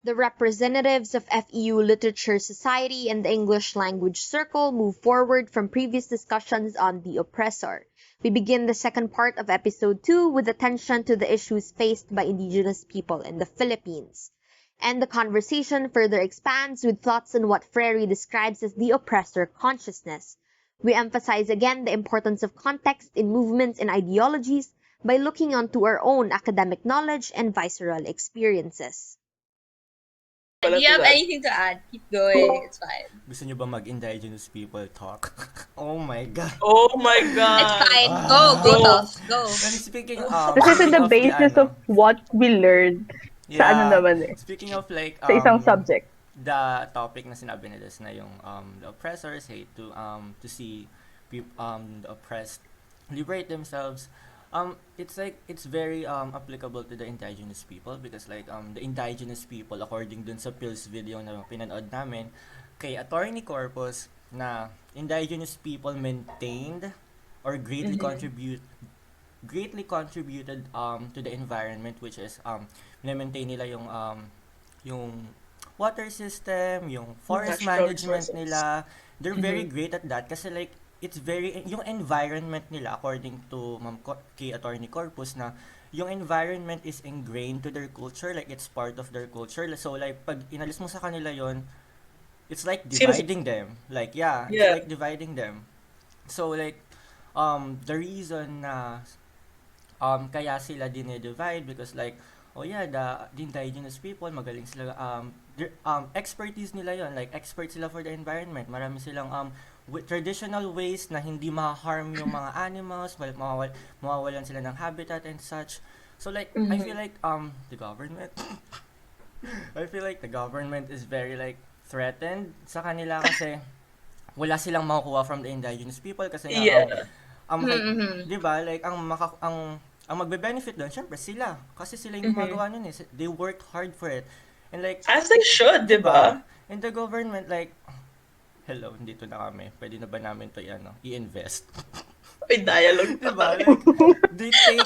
The representatives of FEU Literature Society and the English Language Circle move forward from previous discussions on the oppressor. We begin the second part of episode 2 with attention to the issues faced by Indigenous people in the Philippines. And the conversation further expands with thoughts on what Freire describes as the oppressor consciousness. We emphasize again the importance of context in movements and ideologies by looking onto our own academic knowledge and visceral experiences. Do you have anything to add? Keep going. It's fine. Gusto nyo ba mag-Indigenous people talk? Oh my God. Oh my God. It's fine. Go, Toff. Go. And speaking This is the basis of what we learned sa ano naman eh. Speaking of like Sa isang subject. the topic na sinabi nila na yung the oppressors hate to see the oppressed liberate themselves. It's very applicable to the indigenous people because like the indigenous people according dun sa Pills video na pinanood namin kay Attorney Corpus na indigenous people maintained or greatly contributed to the environment, which is na-maintain nila yung water system, yung forest Natural management resources. nila. They're very great at that kasi like it's very yung environment nila according to kay Attorney Corpus na yung environment is ingrained to their culture, like it's part of their culture. So like pag inalis mo sa kanila yon, it's like dividing them. Like it's like dividing them. So like the reason na kaya sila dinedivide because like the indigenous people magaling sila expertise nila yon, like expert sila for the environment. Marami silang with traditional ways na hindi ma-harm yung mga animals, mawawalan sila ng habitat and such. So like I feel like the government I feel like the government is very like threatened sa kanila kasi wala silang makukuha from the indigenous people kasi like, 'di ba? Like ang magbe-benefit doon syempre sila kasi sila yung gumagawa nun eh. They worked hard for it. And like As they should, di ba? And the government like hello, dito na kami. Pwede na ba namin to i-invest? May dialogue diba? pa. Like, they take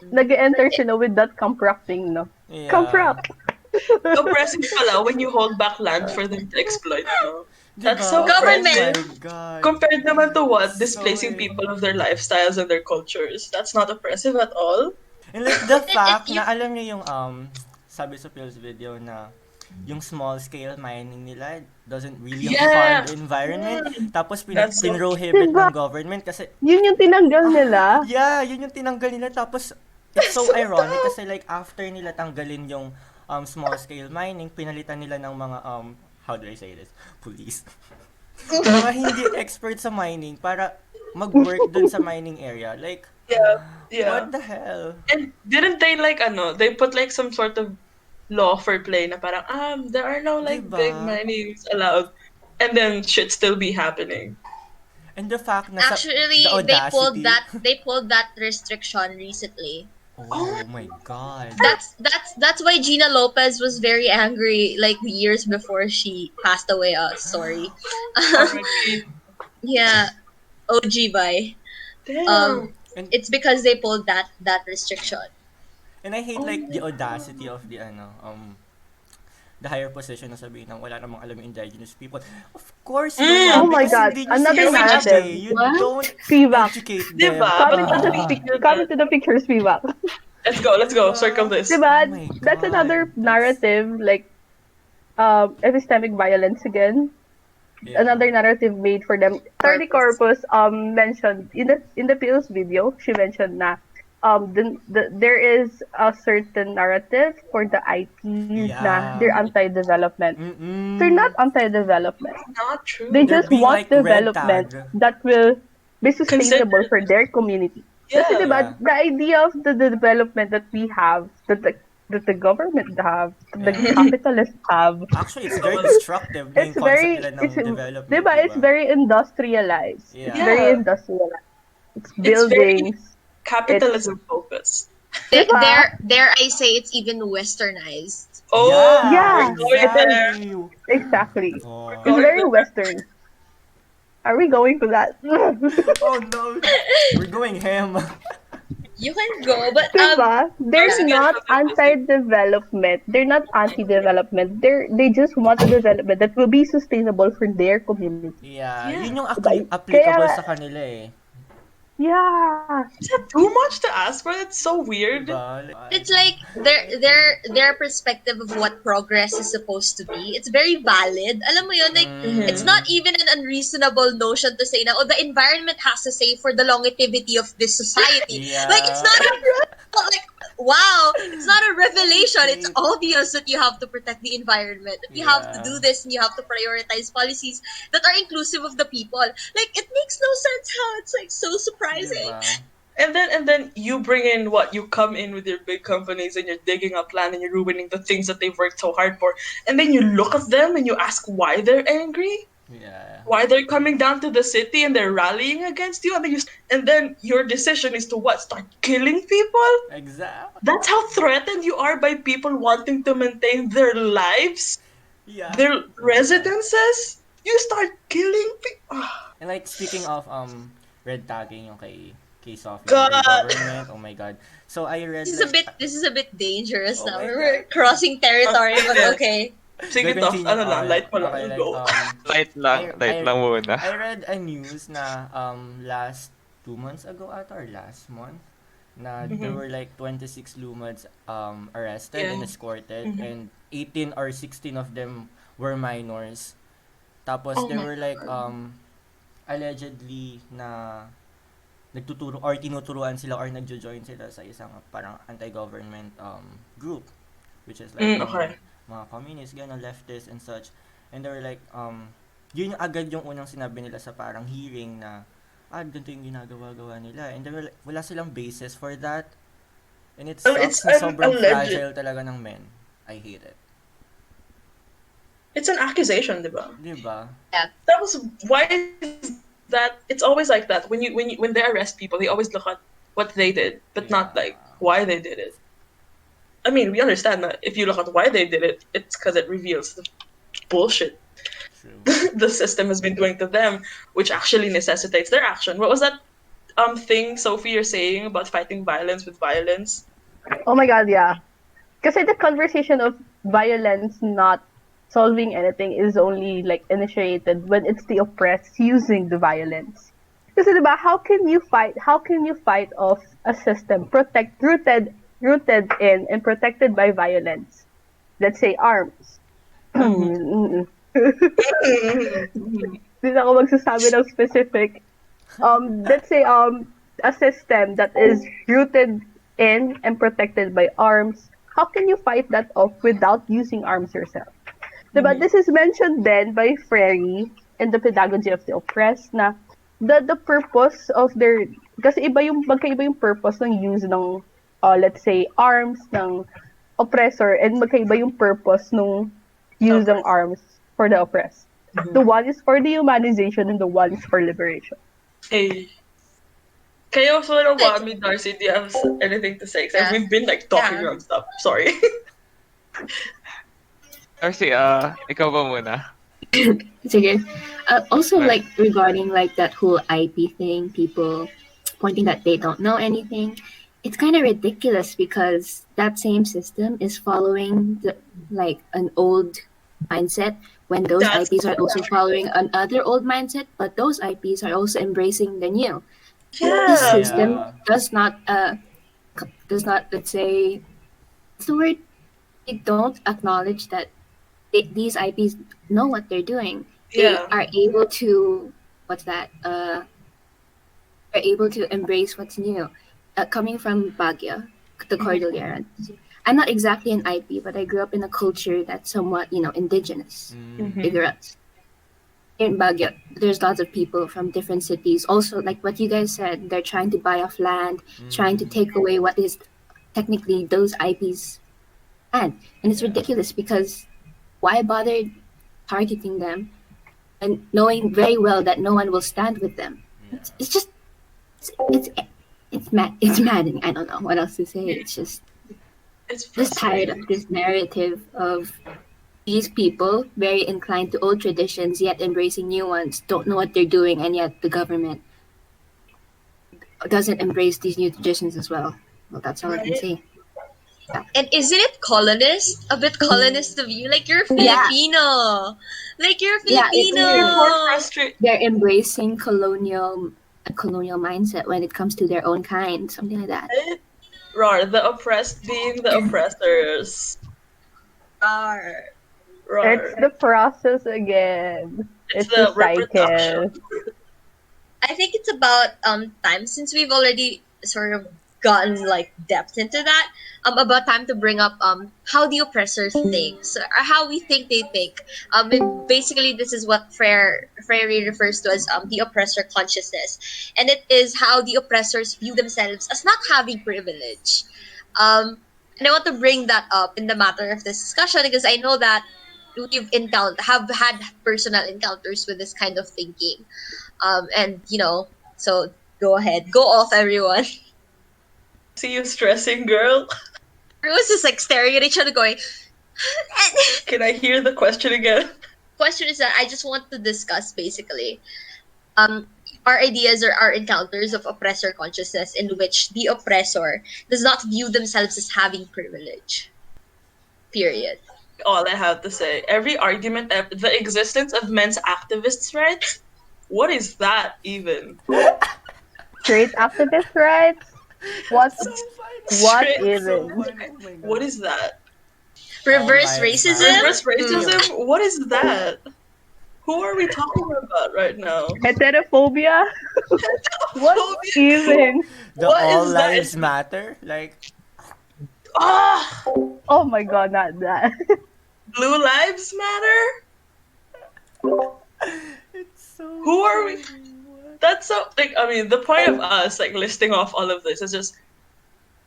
Nag-enter siya with that camp-rock thing, no? Yeah. Camp-rock! Oppressive pala when you hold back land for them to exploit, no? Diba? That's so Government. Oh my God. Compared naman to what? Displacing So, people of their lifestyles and their cultures. That's not oppressive at all. And like the fact na alam niyo yung sabi sa Pills video na yung small scale mining nila doesn't really harm the environment. Tapos pinrohibit ng government kasi Yun yung tinanggal nila. yun yung tinanggal nila. Tapos it's so ironic kasi like after nila tanggalin yung small scale mining, pinalitan nila ng mga how do I say this? Police. Mga hindi expert sa mining para mag-work dun sa mining area. Like Yeah. what the hell? And didn't they they put like some sort of law for play na parang, there are no like Diba? big minings allowed. And then shit still be happening. And the fact na Actually, the audacity, they pulled that restriction recently. Oh my God. That's why Gina Lopez was very angry like years before she passed away. Sorry. Already. Yeah. OG by. Damn. It's because they pulled that restriction. And I hate like the audacity of the the higher position na sabihin ng wala namang alam yung indigenous people. Of course, Oh my God, another narrative. You don't Spivak. educate them. Diba? Come to the picture, Spivak. Let's go. Circle this. Diba? Oh my That's God. another narrative, like, epistemic violence again. Yeah. Another narrative made for them. Attorney Corpus mentioned in the Pills video, she mentioned na there is a certain narrative for the IPs na they're anti-development. They're not anti-development. Not true. They They're just being want like red development tag. that will be sustainable Consider- for their community. Kasi diba, the idea of the development that we have, that the government have, the capitalists have, Actually, it's very destructive na yung it's very, concept nila ng development. diba, it's very industrialized. Yeah. It's very industrialized. It's It's very- buildings. Capitalism focused. Dare I say it's even westernized. Oh, Yeah. we're going there. Exactly. Oh. It's very Western. Are we going to that? Oh no, we're going ham. You can go, but Diba? They're Darcy not can anti-development. They're not anti-development. They just want a development that will be sustainable for their community. Yeah, Yeah. yun yung Diba? applicable Kaya, sa kanila eh. yeah. Is that too much to ask for? That's so weird. Diba? it's like their perspective of what progress is supposed to be. It's very valid. Alam mo yun, like it's not even an unreasonable notion to say na oh the environment has to say for the longevity of this society. Yeah. Like it's not like wow, it's not a revelation. It's obvious that you have to protect the environment. That you have to Yeah. do this and you have to prioritize policies that are inclusive of the people. Like it makes no sense how it's like so surprising. Diba? And then you bring in what you come in with your big companies and you're digging up land and you're ruining the things that they've worked so hard for. And then you look at them and you ask why they're angry, Yeah. why they're coming down to the city and they're rallying against you, and then your decision is to what? Start killing people? Exactly. That's how threatened you are by people wanting to maintain their lives, Yeah. their residences. You start killing people. And like speaking of red tagging yung kay Sophia God. and the government. Oh my god. So I read This is a bit dangerous Oh now. my We're crossing territory, but Okay. okay. Sige, Gagawin Tof, niyo- ano lang, okay, light mo lang, okay, like, go. Light lang muna. I read a news na last 2 months ago ata or last month na there were like 26 Lumads arrested and Yeah. escorted and 18 or 16 of them were minors. Tapos Oh there my were like allegedly na nagtuturo or tinuturuan sila or nagjo-join sila sa isang parang anti-government group which is like Okay. mga communists, gano'n, leftists and such. And they were like, yun yung agad yung unang sinabi nila sa parang hearing na, ganito yung ginagawa-gawa nila. And they were like, wala silang basis for that. And it Well, sucks it's na sobrang alleged. fragile talaga ng men. I hate it. It's an accusation, diba? Diba? That was why is that it's always like that. When they arrest people, they always look at what they did, but not Yeah. like why they did it. I mean, we understand that if you look at why they did it, it's because it reveals the bullshit True. the system has been doing to them, which actually necessitates their action. What was that thing, Sophie, you're saying about fighting violence with violence? Oh my God, yeah. Kasi the conversation of violence not solving anything is only like initiated when it's the oppressed using the violence. Kasi diba, how can you fight off a system rooted in and protected by violence? Let's say arms. Hindi na ako magsasabi ng specific. Let's say a system that is rooted in and protected by arms. How can you fight that off without using arms yourself? Diba? This is mentioned then by Freire in the Pedagogy of the Oppressed na the purpose of their kasi magkaiba yung purpose ng use ng let's say arms ng oppressor and magkaiba yung purpose ng use ng arms for the oppressed. The one is for dehumanization and the one is for liberation. Hey. Kayo sort of want me, Dahrcy, do you have anything to say? 'Cause Yeah. we've been like talking Yeah. non-stop. Sorry. Darcy, ikaw ba muna? Sige. Also, like regarding like that whole IP thing, people pointing that they don't know anything. It's kind of ridiculous because that same system is following like an old mindset when those That's IPs are also following another old mindset, but those IPs are also embracing the new. This Yeah. system does not let's say what's the word? They don't acknowledge that these IPs know what they're doing. They Yeah. are able to are able to embrace what's new. Coming from Baguio, the Cordillera. I'm not exactly an IP, but I grew up in a culture that's somewhat, indigenous. Igorot. In Baguio, there's lots of people from different cities. Also, like what you guys said, they're trying to buy off land, trying to take away what is technically those IPs land. And it's ridiculous because why bother targeting them and knowing very well that no one will stand with them? It's just it's maddening. I don't know what else to say. It's just It's tired frustrating. of this narrative of these people very inclined to old traditions yet embracing new ones, don't know what they're doing, and yet the government doesn't embrace these new traditions as well. Well, that's all I can Right. say. And isn't it colonist? A bit colonist of you? Like you're Yeah. Filipino. Like you're Yeah, it's Filipino. weird. More frustrated. They're embracing colonial mindset when it comes to their own kind, something like that. Rar, the oppressed being the oppressors. Rar. It's the process again. It's the cycle. I think it's about time, since we've already sort of gotten like depth into that. About time to bring up how the oppressors think, or how we think they think. And basically, this is what Freire refers to as the oppressor consciousness, and it is how the oppressors view themselves as not having privilege. And I want to bring that up in the matter of this discussion because I know that have had personal encounters with this kind of thinking. And so go ahead, go off, everyone. See you stressing, girl. Everyone's just like staring at each other, going. Can I hear the question again? Question is that I just want to discuss basically, our ideas or our encounters of oppressor consciousness in which the oppressor does not view themselves as having privilege. Period. All I have to say, every argument, the existence of men's activists' rights. What is that even? Straight activist rights? What Straight- even? What is that? Reverse Oh my racism. God. Reverse racism? What is that? Who are we talking about right now? Heterophobia? What even? The What all is that? lives matter? Like, Ah, Oh my god, not that. Blue Lives Matter? it's so. Who are we? funny. What? That's so like I mean the point of us like listing off all of this is just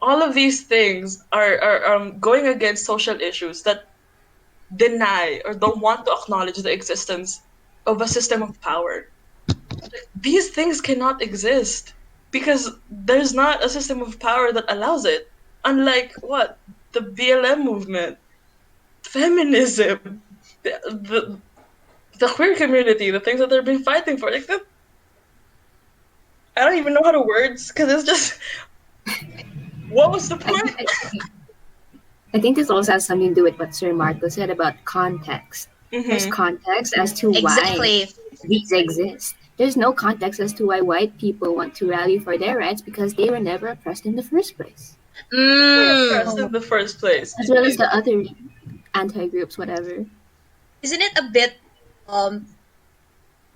all of these things are going against social issues that deny or don't want to acknowledge the existence of a system of power. These things cannot exist because there's not a system of power that allows it. Unlike what? The BLM movement, feminism, the queer community, the things that they've been fighting for. Like that, I don't even know how to words because it's just. What was the point? I think this also has something to do with what Sir Marko said about context. There's context as to why Exactly. these exist. There's no context as to why white people want to rally for their rights because they were never oppressed in the first place. Oppressed in the first place. As well as the other anti-groups, whatever. Isn't it a bit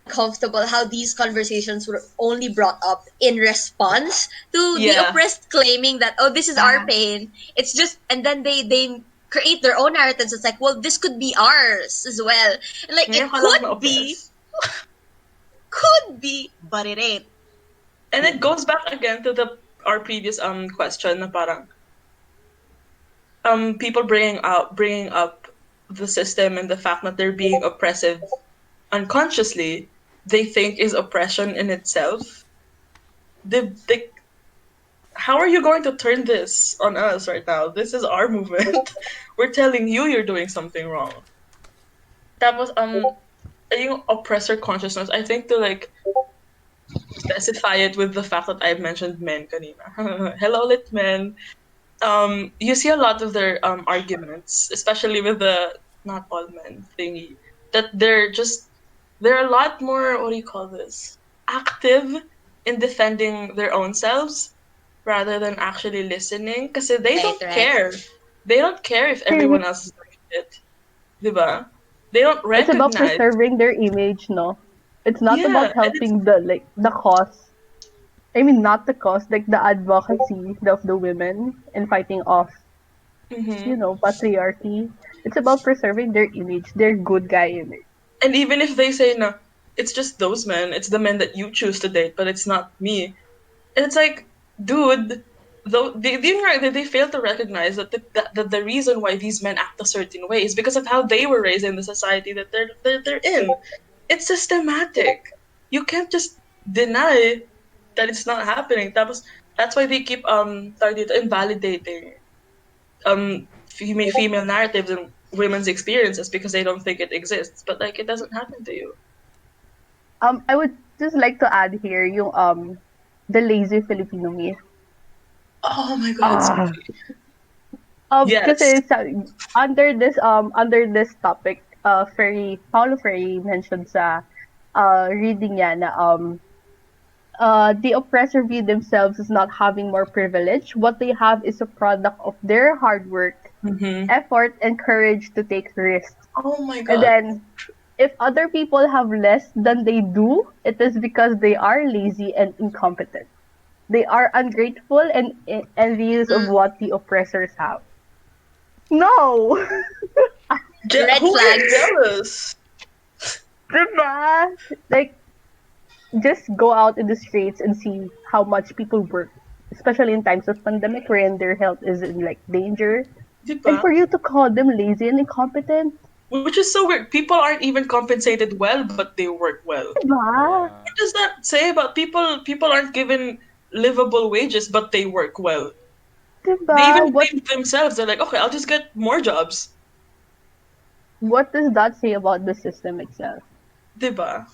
comfortable how these conversations were only brought up in response to the Yeah. oppressed claiming that, oh, this is our pain. It's just, and then they create their own narratives. It's like, well, this could be ours as well. And like, Ngayon it ka lang could be, na-oppress. but it ain't. And it goes back again to our previous question na parang people bringing up the system and the fact that they're being oppressive unconsciously they think is oppression in itself. How are you going to turn this on us right now? This is our movement. We're telling you you're doing something wrong. That was yung oppressor consciousness. I think to like specify it with the fact that I mentioned men kanina. Hello, lit men. You see a lot of their arguments, especially with the not all men thingy, that they're a lot more, what do you call this, active in defending their own selves rather than actually listening because they don't Right. care. They don't care if everyone else is doing it. Diba? They don't It's about recognize. preserving their image, no? It's not Yeah, about and helping the cause. I mean, not the cause, like the advocacy of the women and fighting off, patriarchy. It's about preserving their image, their good guy image. And even if they say, no, it's just those men, it's the men that you choose to date, but it's not me. And it's like, dude, though they fail to recognize that the reason why these men act a certain way is because of how they were raised in the society that they're in. It's systematic. You can't just deny that it's not happening. That's why they keep invalidating female narratives and women's experiences because they don't think it exists. But like it doesn't happen to you. I would just like to add here yung the lazy Filipino myth. Oh my god, Ah. yes. Kasi under this topic, Paolo Freire mentioned sa reading niya na the oppressor view themselves as not having more privilege. What they have is a product of their hard work, effort, and courage to take risks. Oh my And god. then, if other people have less than they do, it is because they are lazy and incompetent. They are ungrateful and envious of what the oppressors have. No! Red Who is flags. jealous? Diba? Like, just go out in the streets and see how much people work, especially in times of pandemic wherein their health is in like danger. And Diba? for you to call them lazy and incompetent, Which is so weird. People aren't even compensated well, but they work well. diba? What does that say about people? People aren't given livable wages, but they work well. They Diba? even blame themselves. They're like, okay, I'll just get more jobs. What does that say about the system itself? Diba?